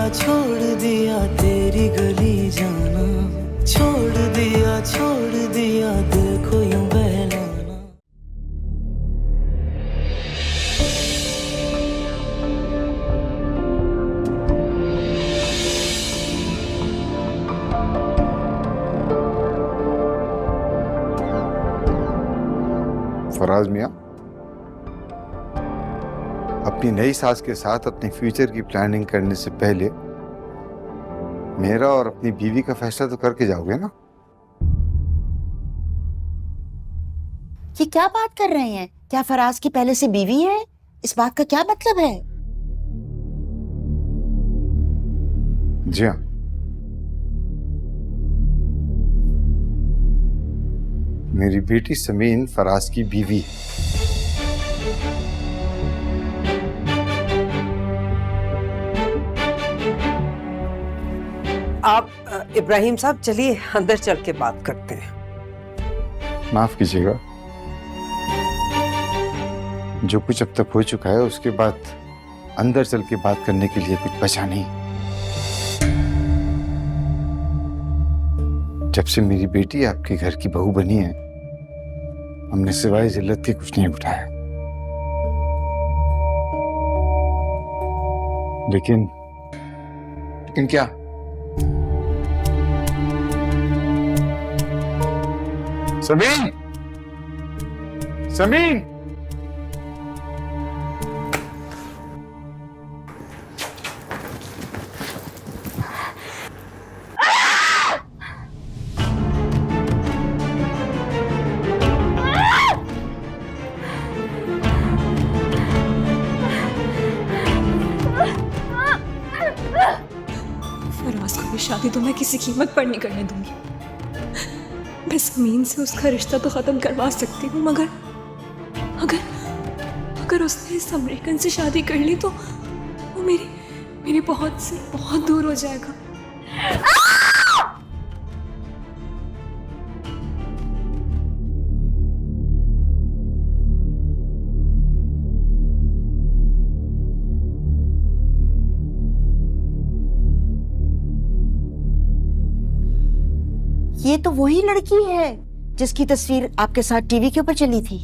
दिया तेरी गली जाना, छोड़ दिया दिल को यूं बहलाना। फराज मियां, अपनी नई सास के साथ अपने फ्यूचर की प्लानिंग करने से पहले मेरा और अपनी बीवी का फैसला तो करके जाओगे ना? ये क्या बात कर रहे हैं? क्या फराज की पहले से बीवी है? इस बात का क्या मतलब है? जी हाँ, मेरी बेटी समीन फराज की बीवी है। आप इब्राहिम साहब चलिए अंदर चल के बात करते हैं। माफ कीजिएगा, जो कुछ अब तक हो चुका है उसके बाद अंदर चल के बात करने के लिए कुछ बचा नहीं। जब से मेरी बेटी आपके घर की बहू बनी है, हमने सिवाय जिल्लत के कुछ नहीं उठाया। लेकिन क्या? समीन! समीन! फराज को भी शादी तो मैं किसी कीमत पर नहीं करने दूंगी। मैं समीन से उसका रिश्ता तो खत्म करवा सकती हूँ, मगर अगर अगर उसने इस अमेरिकन से शादी कर ली तो वो मेरी बहुत से बहुत दूर हो जाएगा। ये तो वही लड़की है जिसकी तस्वीर आपके साथ टीवी के ऊपर चली थी।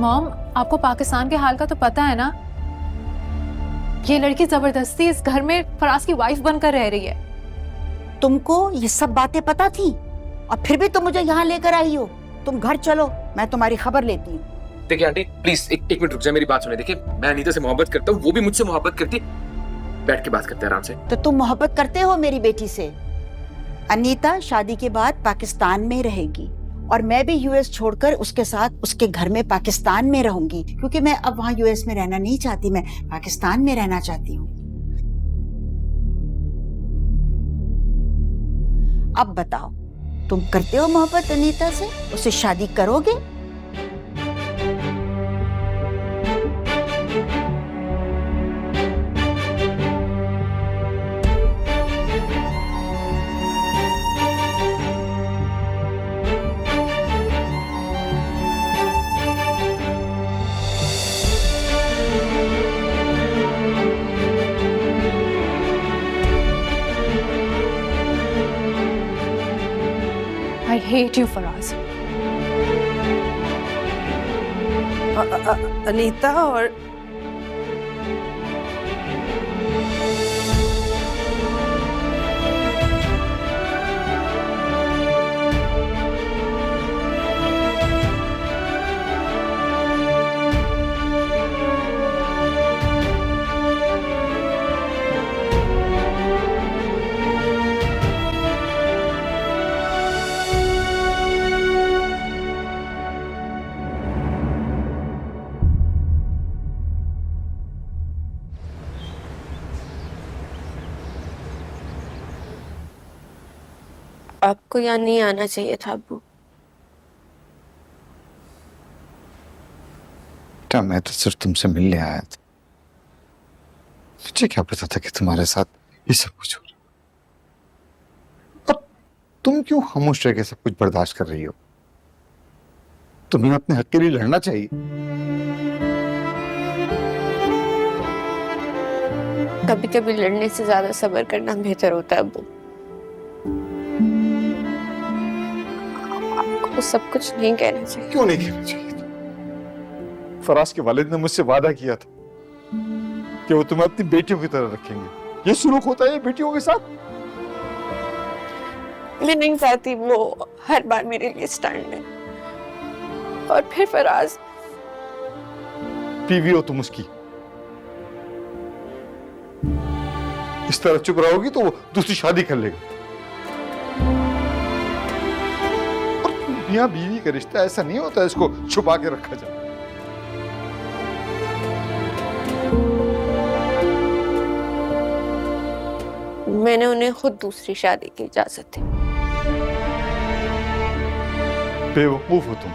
मॉम, आपको पाकिस्तान के हाल का तो पता है ना? ये लड़की जबरदस्ती इस घर में फराज की वाइफ बनकर रह रही है। तुमको ये सब बातें पता थी और फिर भी तुम मुझे यहाँ लेकर आई हो? तुम घर चलो, मैं तुम्हारी खबर लेती हूँ। देखिए आंटी प्लीज एक मिनट रुक जाए, मेरी बात सुने। देखिए मैं अनीता से मोहब्बत करता हूँ, वो भी मुझसे मोहब्बत करती। बैठ के बात करते हैं आराम से। तो तुम मोहब्बत करते हो मेरी बेटी से? अनीता शादी के बाद पाकिस्तान में रहेगी और मैं भी यूएस छोड़कर उसके साथ उसके घर में पाकिस्तान में रहूंगी, क्योंकि मैं अब वहां यूएस में रहना नहीं चाहती, मैं पाकिस्तान में रहना चाहती हूँ। अब बताओ, तुम करते हो मोहब्बत अनीता से? उससे शादी करोगे? I hate you, Faraz. Anita और आपको यहाँ नहीं आना चाहिए था अब्बू। बेटा, मैं तो सिर्फ तुमसे मिलने आया था। मुझे क्या पता था कि तुम्हारे साथ ये सब कुछ हो रहा। अब तुम क्यों खामोश रह के सब कुछ बर्दाश्त कर रही हो? तुम्हें अपने हक के लिए लड़ना चाहिए। कभी कभी लड़ने से ज्यादा सब्र करना बेहतर होता है अब्बू। आपको सब कुछ नहीं कहना चाहिए। क्यों नहीं कहना चाहिए? फराज के वालिद ने मुझसे वादा किया था कि वो तुम्हें अपनी बेटियों की तरह रखेंगे। ये सुलूक होता है बेटियों के साथ? मैं नहीं चाहती वो हर बार मेरे लिए स्टैंड ले। और फिर फराज, बीवी हो तुम उसकी, इस तरह चुप रहोगी तो वो दूसरी शादी कर लेगा। और मियां बीवी का रिश्ता ऐसा नहीं होता इसको छुपा के रखा जाए। मैंने उन्हें खुद दूसरी शादी की इजाजत दी। बेवकूफ हो तुम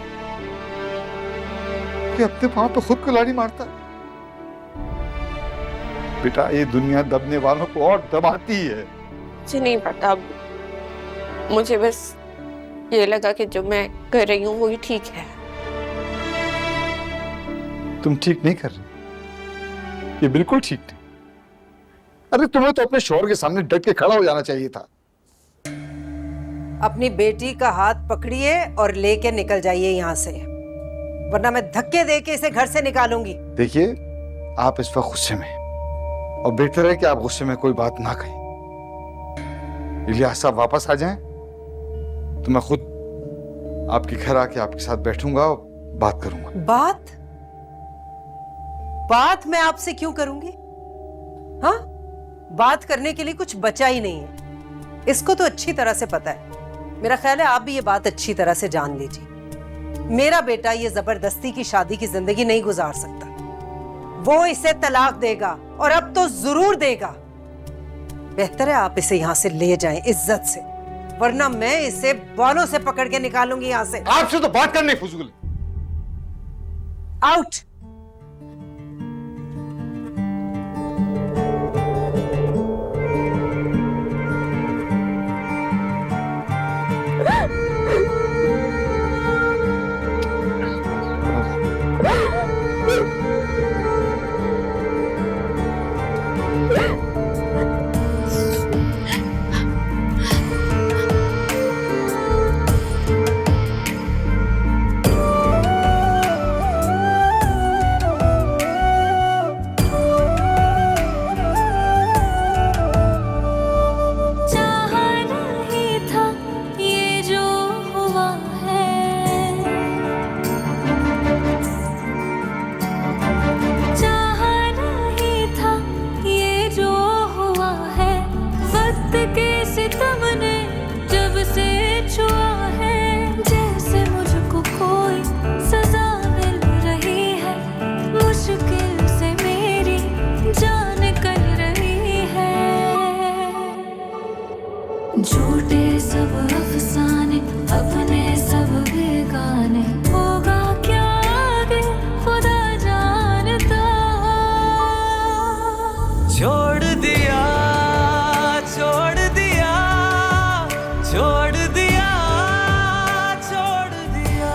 कि अपने पांव पे खुद कुल्हाड़ी मारता है। बेटा, ये दुनिया दबने वालों को और दबाती है। मुझे नहीं पता, मुझे बस ये लगा कि जो मैं कर रही हूँ वही ठीक है। तुम ठीक नहीं कर रही, ये बिल्कुल ठीक नहीं। अरे तुम्हें तो अपने शौहर के सामने डट के खड़ा हो जाना चाहिए था। अपनी बेटी का हाथ पकड़िए और लेके निकल जाइए यहाँ से, वरना मैं धक्के दे के इसे घर से निकालूंगी। देखिए, आप इस वक्त गुस्से में, और बेहतर है कि आप गुस्से में कोई बात ना कहें। इलियास साहब वापस आ जाएं तो मैं खुद आपके घर आके आपके साथ बैठूंगा और बात करूंगा। बात मैं आपसे क्यों करूंगी? हाँ, बात करने के लिए कुछ बचा ही नहीं है। इसको तो अच्छी तरह से पता है। मेरा ख्याल है आप भी ये बात अच्छी तरह से जान लीजिए। मेरा बेटा ये जबरदस्ती की शादी की जिंदगी नहीं गुजार सकता। वो इसे तलाक देगा, और अब तो जरूर देगा। बेहतर है आप इसे यहाँ से ले जाएं इज्जत से, वरना मैं इसे बालों से पकड़ के निकालूंगी यहाँ से। आपसे तो बात करनी फजूल। आउट। झूठे सब अफसाने, अपने सब बेगाने, होगा क्या आगे खुदा जानता। छोड़ दिया, छोड़ दिया, छोड़ दिया, छोड़ दिया।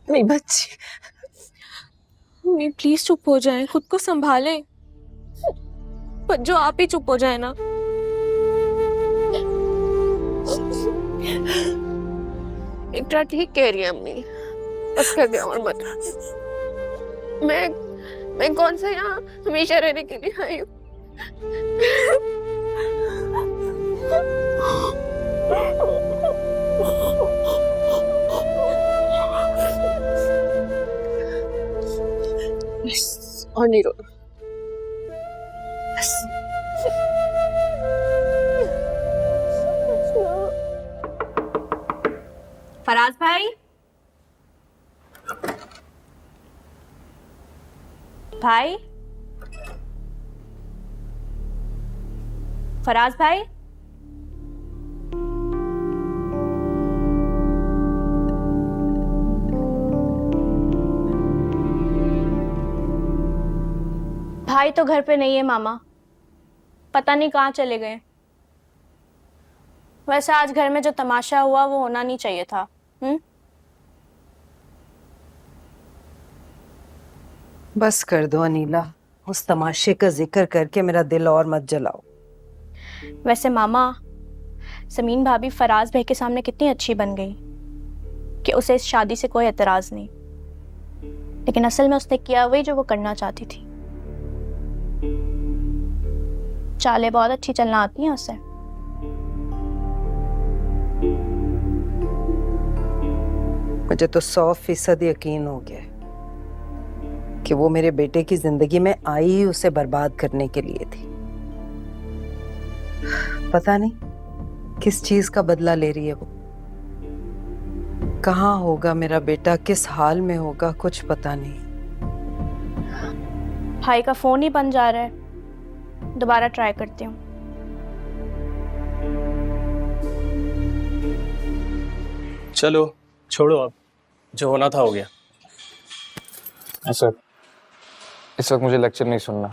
मेरी बच्ची, मम्मी प्लीज चुप हो जाएं, खुद को संभालें। पर जो आप ही चुप हो जाए ना। इतना ठीक कह रही है अम्मी, बस कर दिया और मत। मैं कौन सा यहाँ हमेशा रहने के लिए आई हूँ। और नहीं रो। फराज भाई, भाई, फराज भाई, भाई तो घर पे नहीं है मामा, पता नहीं कहाँ चले गए। वैसे आज घर में जो तमाशा हुआ वो होना नहीं चाहिए था। बस कर दो अनीला, उस तमाशे का जिक्र करके मेरा दिल और मत जलाओ। वैसे मामा, समीन भाभी फराज भाई के सामने कितनी अच्छी बन गई कि उसे इस शादी से कोई एतराज नहीं, लेकिन असल में उसने किया वही जो वो करना चाहती थी। चालें बहुत अच्छी चलना आती हैं उसे। मुझे तो 100% यकीन हो गया कि वो मेरे बेटे की जिंदगी में आई ही उसे बर्बाद करने के लिए थी। पता नहीं किस चीज का बदला ले रही है वो। कहाँ होगा मेरा बेटा, किस हाल में होगा, कुछ पता नहीं। भाई का फोन ही बंद जा रहा है, दोबारा ट्राई करती हूँ। चलो छोड़ो, अब जो होना था हो गया। सर, इस वक्त मुझे लेक्चर नहीं सुनना।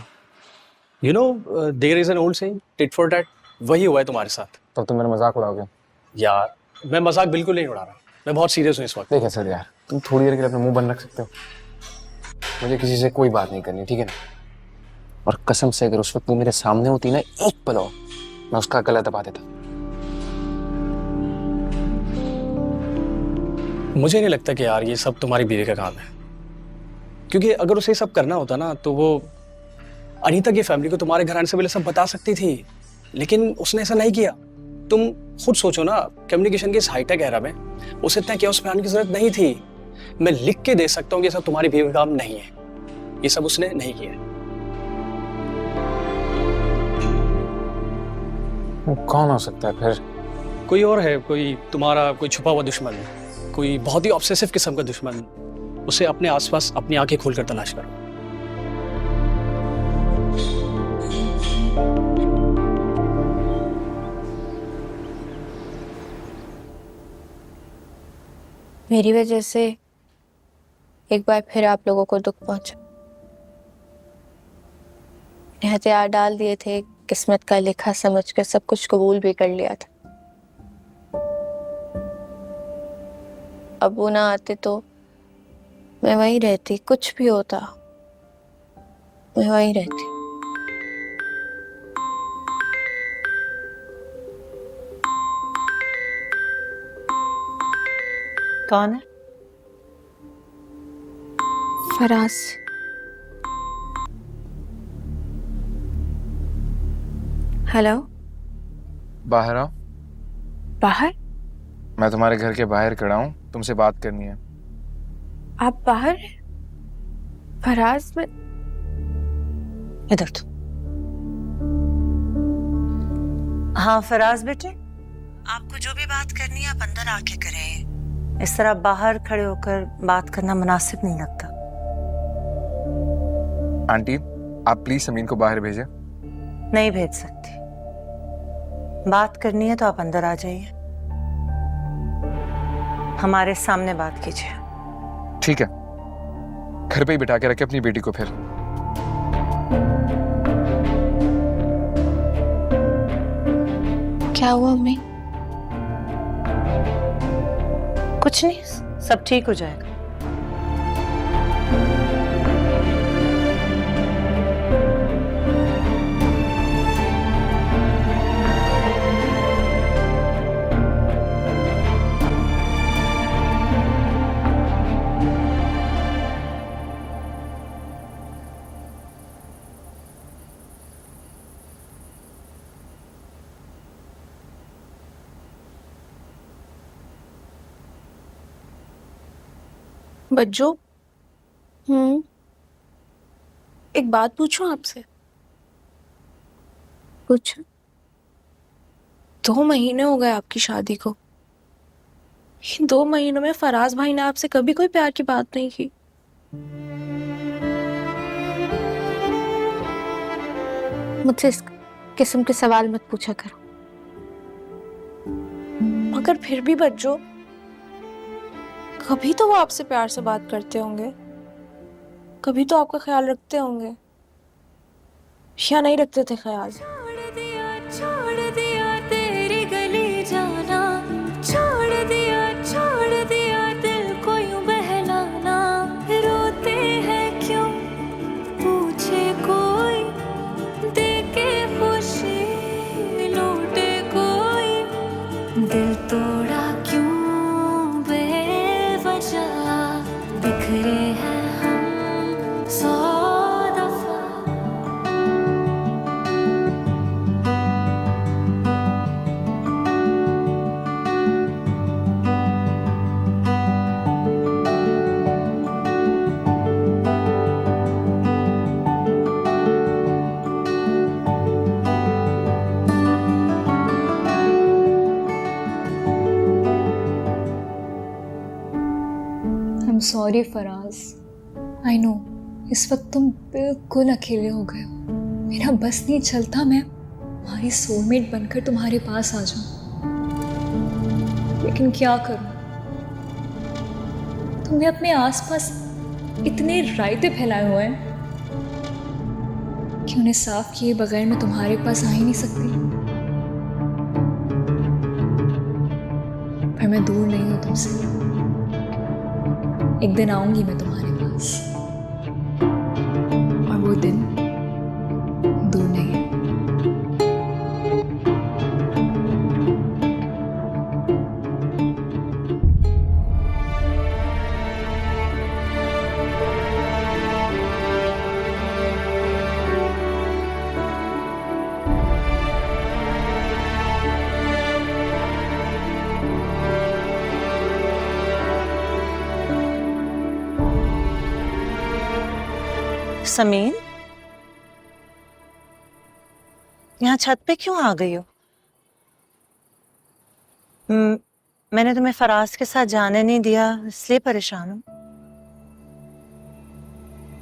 You know there is an old saying, tit for tat. वही हुआ है तुम्हारे साथ। तब तुम मेरा मजाक उड़ाओगे? यार मैं मजाक बिल्कुल नहीं उड़ा रहा, मैं बहुत सीरियस हूँ इस वक्त। देखिए सर यार, तुम थोड़ी देर के लिए अपना मुंह बंद रख सकते हो? मुझे किसी से कोई बात नहीं करनी, ठीक है ना? और कसम से अगर उस वक्त तू मेरे सामने होती ना, एक पल और मैं उसका गला दबा देता। मुझे नहीं लगता कि यार ये सब तुम्हारी बीवी का काम है, क्योंकि अगर उसे सब करना होता ना तो वो अनीता की फैमिली को तुम्हारे घर आने से पहले सब बता सकती थी, लेकिन उसने ऐसा नहीं किया। तुम खुद सोचो ना, कम्युनिकेशन के इस हाईटेक एरा में उसे इतना क्या उसमें आने की जरूरत नहीं थी। मैं लिख के दे सकता हूँ कि ये सब तुम्हारी बीवी का काम नहीं है, ये सब उसने नहीं किया है। वो कौन हो सकता है फिर? कोई और है, कोई तुम्हारा कोई छुपा हुआ दुश्मन, कोई बहुत ही ऑब्सेसिव किस्म का दुश्मन। उसे अपने आसपास अपनी आंखें खोलकर तलाश करो। मेरी वजह से एक बार फिर आप लोगों को दुख पहुंचा। हथियार डाल दिए थे, किस्मत का लिखा समझकर सब कुछ कबूल भी कर लिया था। अब वो ना आते तो मैं वहीं रहती, कुछ भी होता मैं वहीं रहती। कौन है? फराज। हेलो। बाहर आओ। बाहर? मैं तुम्हारे घर के बाहर खड़ा हूँ, तुमसे बात करनी है। आप बाहर? फराज में इधर तो। हाँ फराज बेटे, आपको जो भी बात करनी है आप अंदर आके करें। इस तरह बाहर खड़े होकर बात करना मुनासिब नहीं लगता। आंटी, आप प्लीज समीन को बाहर भेजें। नहीं भेज सकती। बात करनी है तो आप अंदर आ जाइए, हमारे सामने बात कीजिए। ठीक है, घर पे ही बिठा के रखे अपनी बेटी को। फिर क्या हुआ मम्मी? कुछ नहीं, सब ठीक हो जाएगा। बज्जो, एक बात पूछूं आपसे? कुछ 2 महीने हो गए आपकी शादी को। इन 2 महीनों में फराज भाई ने आपसे कभी कोई प्यार की बात नहीं की। मुझसे इस किस्म के सवाल मत पूछा करो। मगर फिर भी बच्चों, कभी तो वो आपसे प्यार से बात करते होंगे, कभी तो आपका ख्याल रखते होंगे, या नहीं रखते थे ख्याल? छोड़ दिया तेरी गली जाना, छोड़ दिया दिल को यूं बहलाना। रोते हैं क्यों बिखरे हैं हम 100 दफा। I am sorry Faraz, I know इस वक्त तुम बिल्कुल अकेले हो गए हो। मेरा बस नहीं चलता मैं तुम्हारी सोलमेट बनकर तुम्हारे पास आ जाऊं, लेकिन क्या करूं? तुमने अपने आसपास इतने रायते फैलाए हुए हैं कि उन्हें साफ किए बगैर मैं तुम्हारे पास आ ही नहीं सकती। पर मैं दूर नहीं हूं तुमसे, एक दिन आऊंगी मैं तुम्हारे पास, और वो दिन दूर नहीं है। समीन, यहाँ छत पे क्यों आ गई हो? मैंने तुम्हें फराज के साथ जाने नहीं दिया इसलिए परेशान हूँ।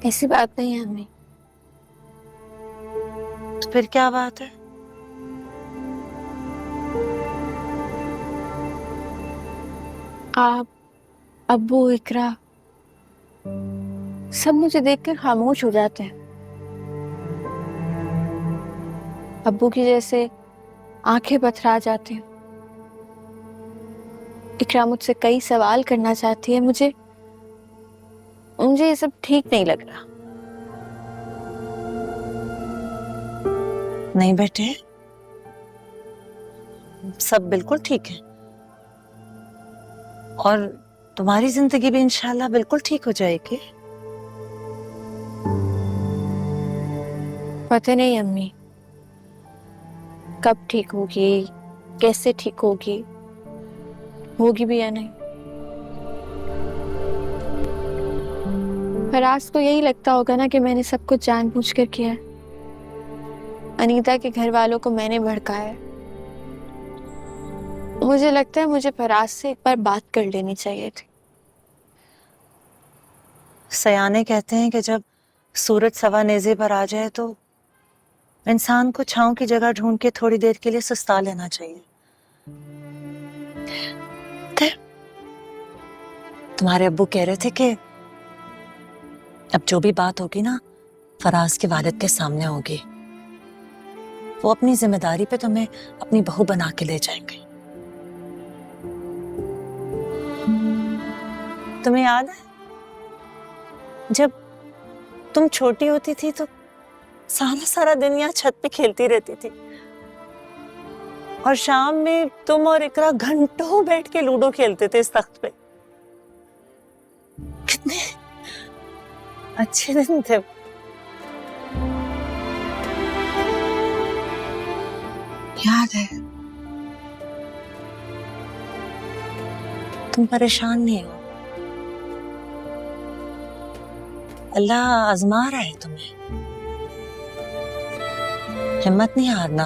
ऐसी बात नहीं है अम्मी। तो फिर क्या बात है? आप, अब्बू, इकरा सब मुझे देखकर खामोश हो जाते हैं। अब्बू की जैसे आंखें पथरा जाती हैं। इकरा मुझसे कई सवाल करना चाहती है। मुझे ये सब ठीक नहीं लग रहा। नहीं बेटे, सब बिल्कुल ठीक है और तुम्हारी जिंदगी भी इंशाल्लाह बिल्कुल ठीक हो जाएगी। पता नहीं अम्मी कब ठीक होगी, कैसे ठीक होगी, होगी भी या नहीं। फराज को यही लगता होगा ना कि मैंने सब कुछ जानबूझकर किया है। अनीता के घर वालों को मैंने भड़काया है। मुझे लगता है मुझे फराज से एक बार बात कर लेनी चाहिए थी। सयाने कहते हैं कि जब सूरज सवा नेज़े पर आ जाए तो इंसान को छांव की जगह ढूंढ के थोड़ी देर के लिए सुस्ता लेना चाहिए। तुम्हारे अब्बू कह रहे थे कि अब जो भी बात होगी ना फराज के वालिद के सामने होगी। वो अपनी जिम्मेदारी पे तुम्हें अपनी बहू बना के ले जाएंगे। तुम्हें याद है जब तुम छोटी होती थी तो सारा दिन यहाँ छत पे खेलती रहती थी और शाम में तुम और इकरा घंटों बैठ के लूडो खेलते थे इस तख्त पे। कितने अच्छे दिन थे। याद है? तुम परेशान नहीं हो। अल्लाह आजमा रहा है तुम्हें। हिम्मत नहीं हारना।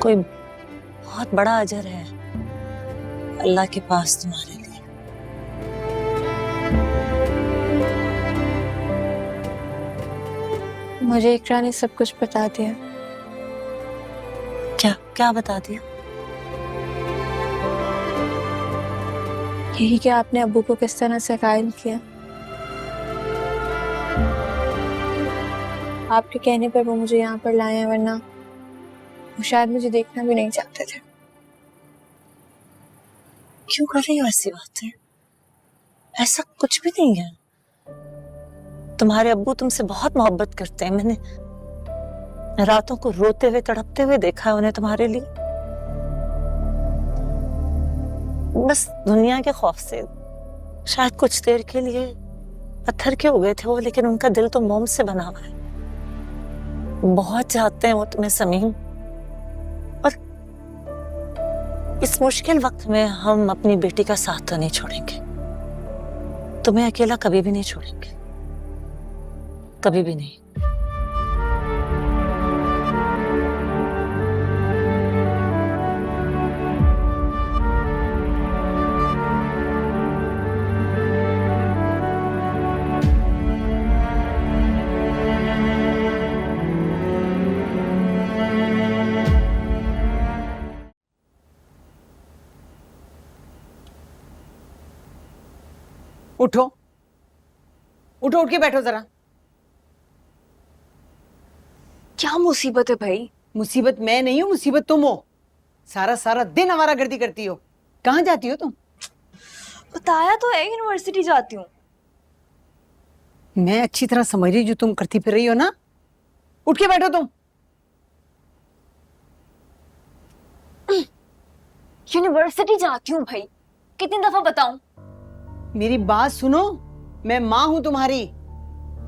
कोई बहुत बड़ा अजर है अल्लाह के पास तुम्हारे लिए। मुझे इकरा ने सब कुछ बता दिया। क्या क्या बता दिया? यही कि आपने अब्बू को किस तरह से कायल किया। आपके कहने पर वो मुझे यहाँ पर लाए, वरना वो शायद मुझे देखना भी नहीं चाहते थे। क्यों कर रही हो ऐसी बातें? ऐसा कुछ भी नहीं है। तुम्हारे अब्बू तुमसे बहुत मोहब्बत करते हैं। मैंने रातों को रोते हुए तड़पते हुए देखा है उन्हें तुम्हारे लिए। बस दुनिया के खौफ से शायद कुछ देर के लिए पत्थर के हो गए थे वो, लेकिन उनका दिल तो मोम से बना हुआ है। बहुत चाहते हैं वो तुम्हें समीम, और इस मुश्किल वक्त में हम अपनी बेटी का साथ तो नहीं छोड़ेंगे। तुम्हें अकेला कभी भी नहीं छोड़ेंगे, कभी भी नहीं। उठो उठो, उठ के बैठो जरा। क्या मुसीबत है भाई? मुसीबत मैं नहीं हूँ, मुसीबत तुम हो। सारा सारा दिन आवारागर्दी करती हो। कहाँ जाती हो तुम? बताया तो है, यूनिवर्सिटी जाती हूँ। मैं अच्छी तरह समझ रही जो तुम करती फिर रही हो ना। उठ के बैठो तुम। यूनिवर्सिटी जाती हूँ भाई, कितनी दफा बताऊं? मेरी बात सुनो, मैं माँ हूं तुम्हारी,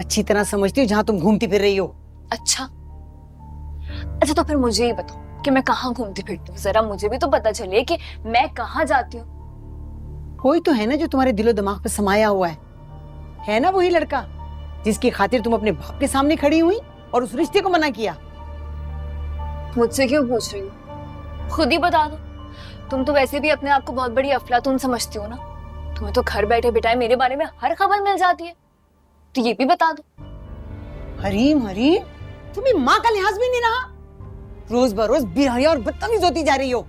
अच्छी तरह समझती हूँ जहां तुम घूमती फिर रही हो। अच्छा अच्छा, तो फिर मुझे ही बताओ कि मैं कहाँ घूमती फिरती हूँ। जरा मुझे भी तो पता चले कि मैं कहाँ जाती हूँ। कोई तो है ना जो तुम्हारे दिलो दिमाग पे समाया हुआ है ना वही लड़का जिसकी खातिर तुम अपने बाप के सामने खड़ी हुई और उस रिश्ते को मना किया। मुझसे क्यों पूछ रही हो? खुद ही बता दो। तुम तो वैसे भी अपने आप को बहुत बड़ी अफलातून समझती हो ना। तुम्हें तो घर बैठे बिठाए मेरे बारे में हर खबर मिल जाती है, तो ये भी बता दो। हरीम हरीम, तुम्हें माँ का लिहाज भी नहीं रहा। रोज बरोज बेहया और बदतमीज होती जा रही हो।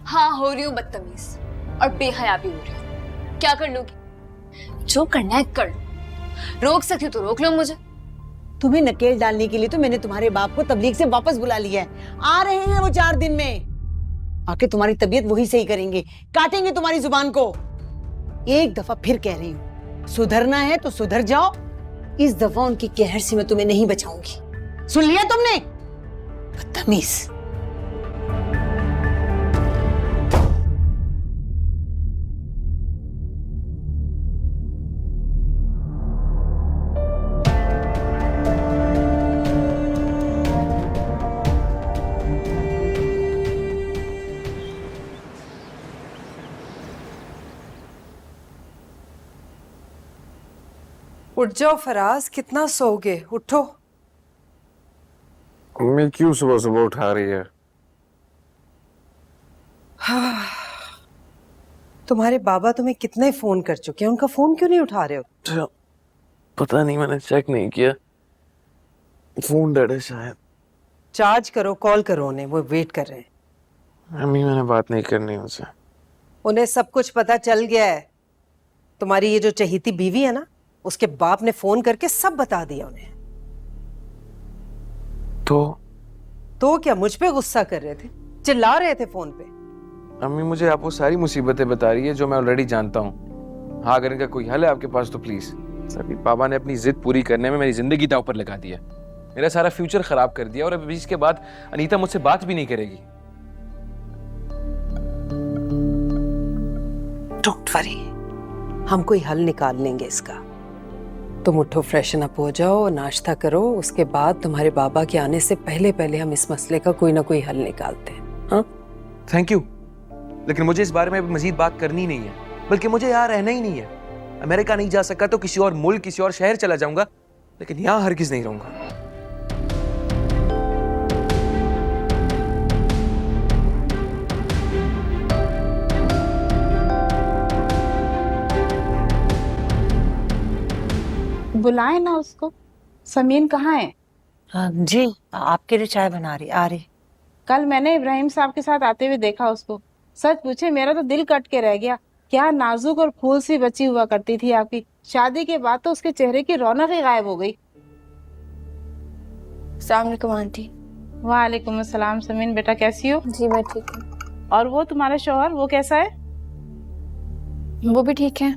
हाँ, हो रही हूँ बदतमीज और बेहया भी हो रही हूँ। क्या कर लोगी? जो करना है कर लो। रोक सकती हो तो रोक लो मुझे। तुम्हें नकेल डालने के लिए तो मैंने तुम्हारे बाप को तबलीग से वापस बुला लिया है। आ रहे हैं वो 4 दिन में। आके तुम्हारी तबीयत वही सही करेंगे, काटेंगे तुम्हारी जुबान को। एक दफा फिर कह रही हूँ, सुधरना है तो सुधर जाओ। इस दफा उनकी कहर से मैं तुम्हें नहीं बचाऊंगी। सुन लिया तुमने? बदतमीज। उठ जाओ फराज, कितना सोओगे? उठो। मैं क्यों सुबह सुबह उठा रही है? तुम्हारे बाबा तुम्हें कितने फोन कर चुके हैं, उनका फोन क्यों नहीं उठा रहे हो? पता नहीं, मैंने चेक नहीं किया। फोन डेड है शायद। चार्ज करो, कॉल करो उन्हें, वो वेट कर रहे हैं। अम्मी, मैंने बात नहीं करनी उनसे। उन्हें सब कुछ पता चल गया है। तुम्हारी ये जो चहीती बीवी है ना, उसके बाप ने फोन करके सब बता दिया उन्हें। तो क्या मुझ पे गुस्सा कर रहे थे? चिल्ला रहे थे फोन पे? अम्मी, मुझे आप वो सारी मुसीबतें बता रही है जो मैं ऑलरेडी जानता हूँ। हाँ, अगर इनका कोई हल है आपके पास तो प्लीज। सभी पापा ने अपनी जिद पूरी करने में मेरी जिंदगी दांव पर लगा दिया, मेरा सारा फ्यूचर खराब कर दिया, और अभी इसके बाद अनीता मुझसे बात भी नहीं करेगी। डोंट वरी, हम कोई हल निकाल लेंगे इसका। तुम उठो, फ्रेशन अप हो जाओ, नाश्ता करो, उसके बाद तुम्हारे बाबा के आने से पहले पहले हम इस मसले का कोई ना कोई हल निकालते हैं। हाँ, थैंक यू, लेकिन मुझे इस बारे में मजीद बात करनी नहीं है, बल्कि मुझे यहाँ रहना ही नहीं है। अमेरिका नहीं जा सका तो किसी और मुल्क, किसी और शहर चला जाऊंगा, लेकिन यहाँ हरगिज नहीं रहूंगा। बुलाए ना उसको। समीन कहाँ है? जी, आपके लिए चाय बना रही। आ रही। कल मैंने इब्राहिम साहब के साथ आते हुए देखा उसको। सच पूछे मेरा तो दिल कट के रह गया। क्या नाजुक और फूल सी बच्ची हुआ करती थी आपकी। शादी के बाद तो उसके चेहरे की रौनक ही गायब हो गई। अस्सलाम वालेकुम आंटी। वालेकुम अस्सलाम। समीन बेटा कैसी हो? जी मैं ठीक हूँ। और वो तुम्हारा शौहर, वो कैसा है? वो भी ठीक है।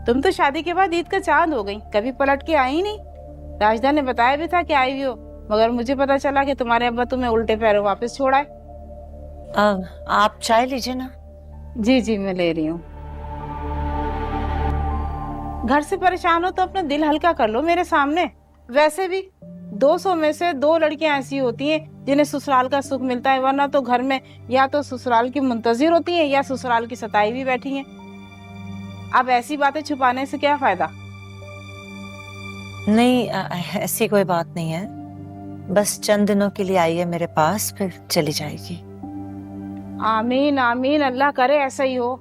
तुम तो शादी के बाद ईद का चांद हो गई, कभी पलट के आई नहीं। राजदा ने बताया भी था कि आई हुई हो, मगर मुझे पता चला कि तुम्हारे अब्बा तुम्हें उल्टे पैरों वापस छोड़ा है। आप चाय लीजिए ना। जी जी मैं ले रही हूँ। घर से परेशान हो तो अपना दिल हल्का कर लो मेरे सामने। वैसे भी 200 में से 2 लड़कियां ऐसी होती हैं जिन्हें ससुराल का सुख मिलता है, वरना तो घर में या तो ससुराल की मुंतजिर होती हैं या ससुराल की सताई भी बैठी हैं। अब ऐसी बातें छुपाने से क्या फायदा? नहीं, ऐसी कोई बात नहीं है, बस चंद दिनों के लिए आई है मेरे पास, फिर चली जाएगी। आमीन आमीन, अल्लाह करे ऐसा ही हो।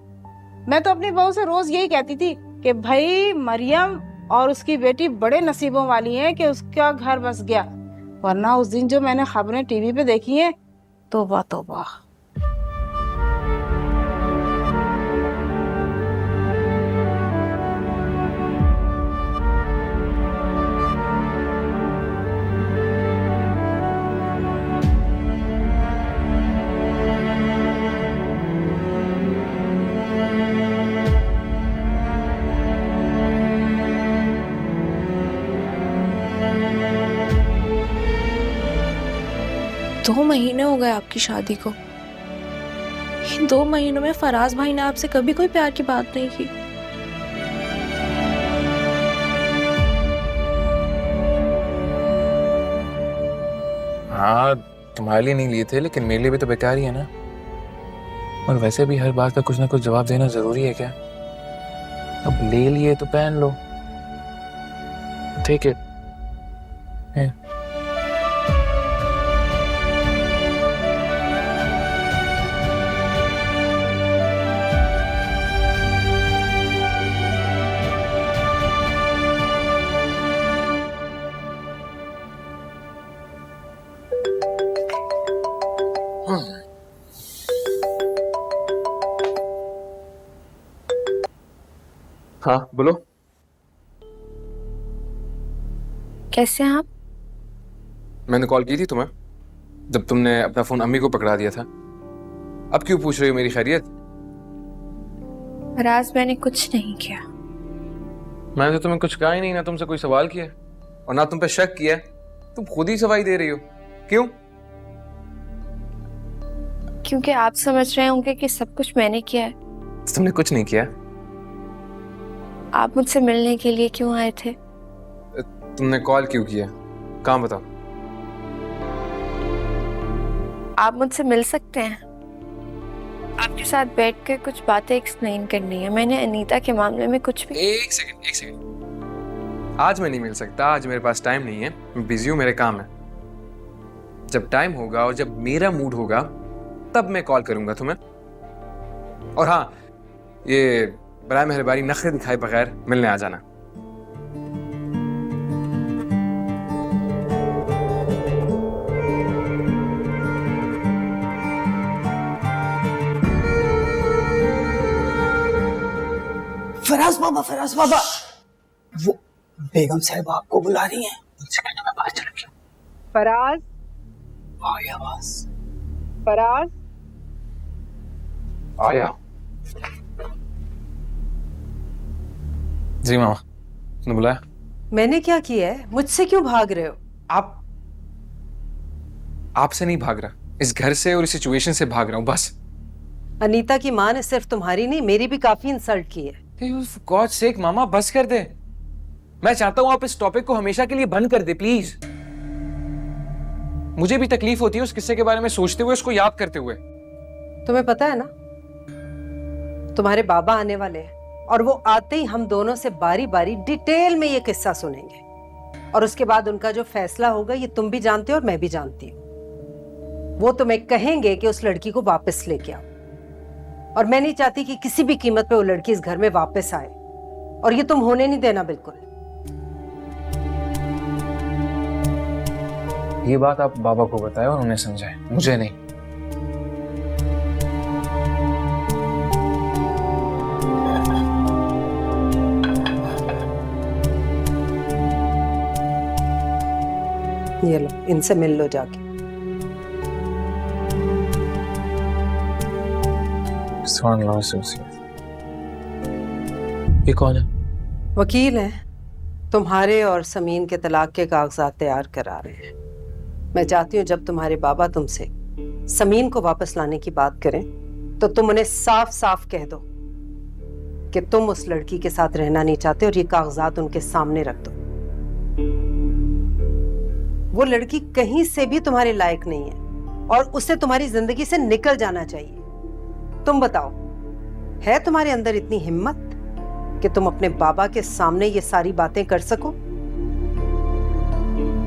मैं तो अपनी बहू से रोज यही कहती थी कि भाई मरियम और उसकी बेटी बड़े नसीबों वाली हैं कि उसका घर बस गया, वरना उस दिन जो मैंने खबरें टीवी पे देखी हैं, तौबा तौबा। दो महीने हो गए आपकी शादी को। इन 2 महीनों में फराज भाई ने आपसे कभी कोई प्यार की बात नहीं की। हाँ, तुम्हारे लिए नहीं लिए थे, लेकिन मेरे लिए भी तो बेकार ही है ना। और वैसे भी हर बात का कुछ ना कुछ जवाब देना जरूरी है क्या? अब ले लिए तो पहन लो, ठीक है। हाँ बोलो। कैसे हैं आप? मैंने कॉल की थी तुम्हें जब तुमने अपना फोन अम्मी को पकड़ा दिया था। अब क्यों पूछ रही हो मेरी खैरियत? फराज, मैंने कुछ नहीं किया। मैंने तो तुम्हें कुछ कहा ही नहीं, ना तुमसे कोई सवाल किया और ना तुम पे शक किया। तुम खुद ही सवाई दे रही हो, क्यों? क्योंकि आप समझ रहे होंगे कि सब कुछ मैंने किया है। तुमने कुछ नहीं किया। आप मुझसे मिलने के लिए क्यों आए थे? तुमने कॉल क्यों किया? कहाँ बताओ। आप मुझसे मिल सकते हैं। आपके साथ बैठ कर कुछ बातें एक्सप्लेन करनी है। मैंने अनीता के मामले में कुछ भी। एक सेकंड। आज मैं नहीं मिल सकता, आज मेरे पास टाइम नहीं है, मैं बिजी हूँ, मेरे काम है। जब टाइम होगा और जब मेरा मूड होगा तब मैं कॉल करूंगा तुम्हें। और हाँ, ये बराए मेहरबानी नखरे दिखाए बगैर मिलने आ जाना। फराज बाबा, वो बेगम साहिबा आपको बुला रही हैं। उनसे कहना मैं बाहर चला गया। फराज, आई आवाज। फराज, आया। जी मामा, तुमने बुलाया? मैंने क्या किया है? मुझसे क्यों भाग रहे हो? आपसे नहीं भाग रहा, इस घर से और इस सिचुएशन से भाग रहा हूँ बस। अनीता की माँ ने सिर्फ तुम्हारी नहीं, मेरी भी काफी इंसल्ट की है। गॉड सेक मामा, बस कर दे। मैं चाहता हूं आप इस टॉपिक को हमेशा के लिए बंद कर दे प्लीज। मुझे भी तकलीफ होती है उस किस्से के बारे में सोचते हुए, उसको याद करते हुए। तुम्हें पता है ना, तुम्हारे बाबा आने वाले हैं और वो आते ही हम दोनों से बारी बारी डिटेल में ये किस्सा सुनेंगे, और उसके बाद उनका जो फैसला होगा ये तुम भी जानते हो और मैं भी जानती हूँ। वो तुम्हें कहेंगे कि उस लड़की को वापस लेके आओ, और मैं नहीं चाहती कि किसी भी कीमत पे वो लड़की इस घर में वापस आए, और ये तुम होने नहीं देना बिल्कुल। ये बात आप बाबा को बताएं और उन्हें समझाएं, मुझे नहीं। ये लो, इनसे मिल लो जाके। ये कौन है? वकील है, तुम्हारे और समीन के तलाक के कागजात तैयार करा रहे हैं। मैं चाहती हूँ जब तुम्हारे बाबा तुमसे समीन को वापस लाने की बात करें तो तुम उन्हें साफ साफ कह दो कि तुम उस लड़की के साथ रहना नहीं चाहते और ये कागजात उनके सामने रख दो। वो लड़की कहीं से भी तुम्हारे लायक नहीं है और उसे तुम्हारी जिंदगी से निकल जाना चाहिए। तुम बताओ, है तुम्हारे अंदर इतनी हिम्मत कि तुम अपने बाबा के सामने ये सारी बातें कर सको?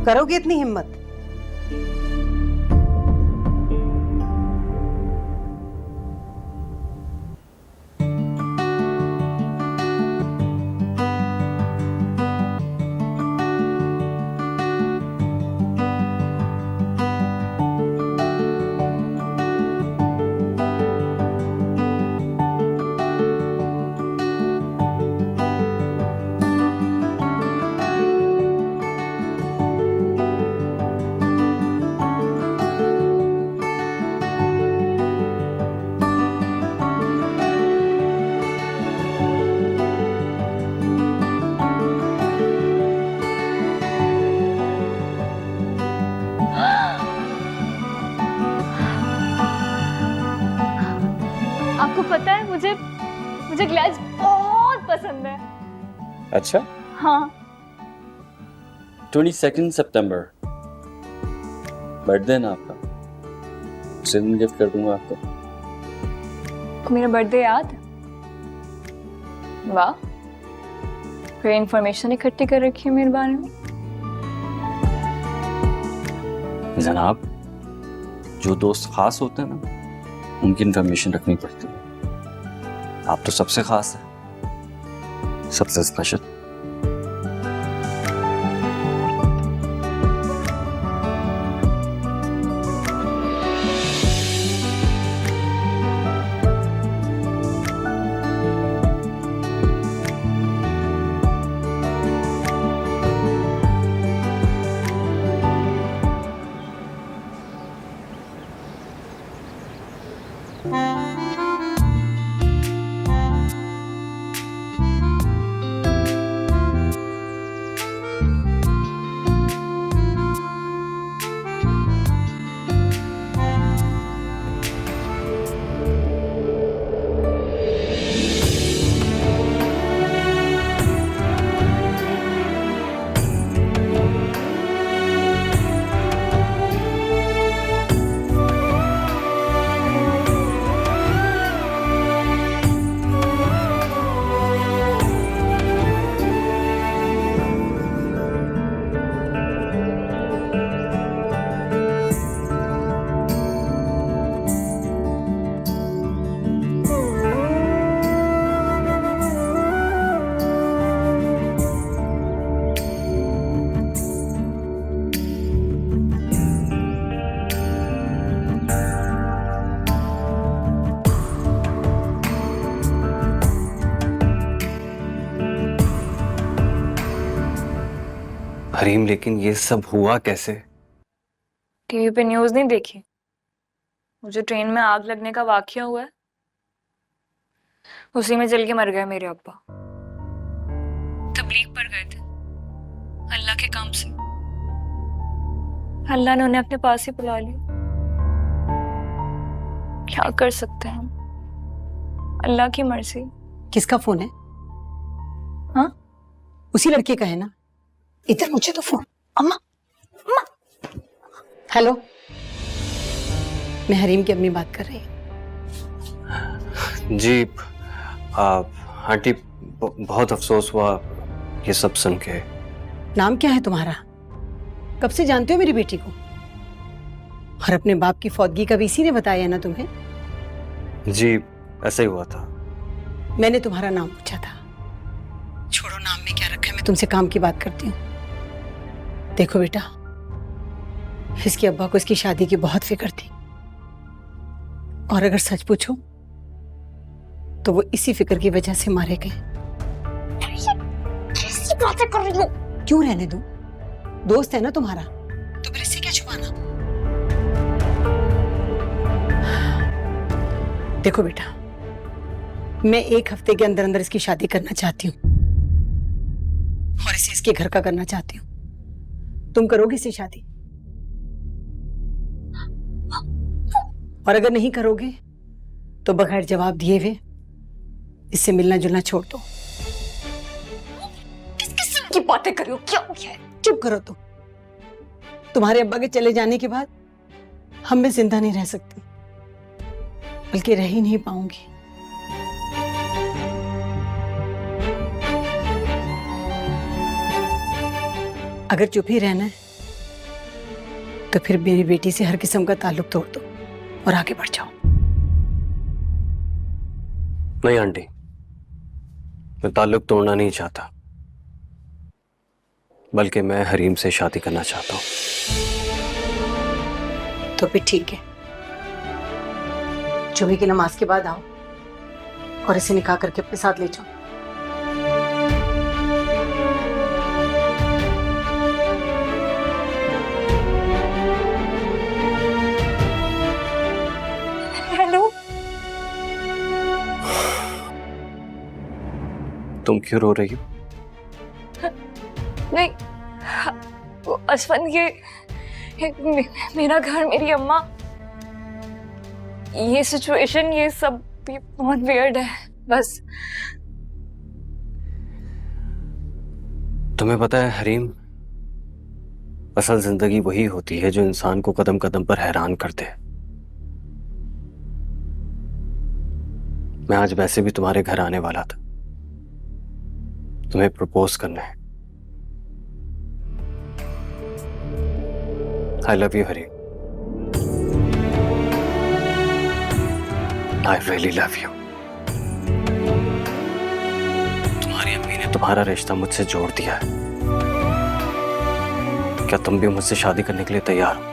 करोगे इतनी हिम्मत? आपको पता है मुझे ग्लेज बहुत पसंद है। अच्छा, हाँ। 22 सितंबर बर्थडे ना आपका, उसे दिन गिफ्ट कर दूंगा आपको। मेरा बर्थडे याद? वाह, कोई इंफॉर्मेशन इकट्ठी कर रखी है मेरे बारे में। जनाब, जो दोस्त खास होते हैं ना, उनकी इंफॉर्मेशन रखनी पड़ती है। आप तो सबसे खास है, सबसे स्पेशल। हरीम, लेकिन ये सब हुआ कैसे? टीवी पे न्यूज़ नहीं देखी? मुझे ट्रेन में आग लगने का वाकया हुआ है, उसी में जल के मर गए मेरे अब्बा। तबलीग पर गए थे अल्लाह के काम से, अल्लाह ने उन्हें अपने पास ही बुला लिया। क्या कर सकते हैं हम, अल्लाह की मर्जी। किसका फोन है? हाँ, उसी लड़के का है ना? इधर मुझे तो फोन। अम्मा, अम्मा। हेलो, मैं हरीम की अम्मी बात कर रही हूँ। जी आंटी, बहुत अफसोस हुआ ये सब सुन के। नाम क्या है तुम्हारा? कब से जानते हो मेरी बेटी को? और अपने बाप की फौतगी का भी इसी ने बताया ना तुम्हें? जी ऐसा ही हुआ था। मैंने तुम्हारा नाम पूछा था। छोड़ो नाम में क्या रखा है, मैं तुमसे काम की बात करती हूँ। देखो बेटा, इसके अब्बा को इसकी शादी की बहुत फिक्र थी, और अगर सच पूछो तो वो इसी फिक्र की वजह से मारे गए। कैसी बातें कर रही हो? क्यों रहने दूं? दोस्त है ना तुम्हारा, तो फिर इससे क्या छुपाना? देखो बेटा, मैं 1 हफ्ते के अंदर अंदर इसकी शादी करना चाहती हूँ और इसे इसके घर का करना चाहती हूँ। तुम करोगे इससे शादी? और अगर नहीं करोगे तो बगैर जवाब दिए हुए इससे मिलना जुलना छोड़ दो। किस किस्म की बातें कर रही हो? क्या हो गया है? चुप करो तुम। तुम्हारे अब्बा के चले जाने के बाद हम मैं जिंदा नहीं रह सकती, बल्कि रह ही नहीं पाऊंगी। अगर चुप ही रहना है तो फिर मेरी बेटी से हर किस्म का ताल्लुक तोड़ दो और आगे बढ़ जाओ। नहीं आंटी, मैं ताल्लुक तोड़ना नहीं चाहता, बल्कि मैं हरीम से शादी करना चाहता हूँ। तो फिर ठीक है, जुमे की नमाज के बाद आओ और इसे निकाह करके अपने साथ ले जाओ। हेलो, तुम क्यों रो रही हो? नहीं, वो अशफन मेरा घर, मेरी अम्मा, ये सिचुएशन, ये सब भी बहुत वियर्ड है। बस तुम्हें पता है हरीम, असल जिंदगी वही होती है जो इंसान को कदम कदम पर हैरान करते है। मैं आज वैसे भी तुम्हारे घर आने वाला था, तुम्हें प्रपोज करना है। I love you Hareem, I really love you. तुम्हारी अम्मी ने तुम्हारा रिश्ता मुझसे जोड़ दिया है। क्या तुम भी मुझसे शादी करने के लिए तैयार हो?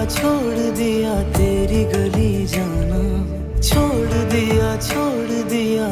छोड़ दिया तेरी गली जाना, छोड़ दिया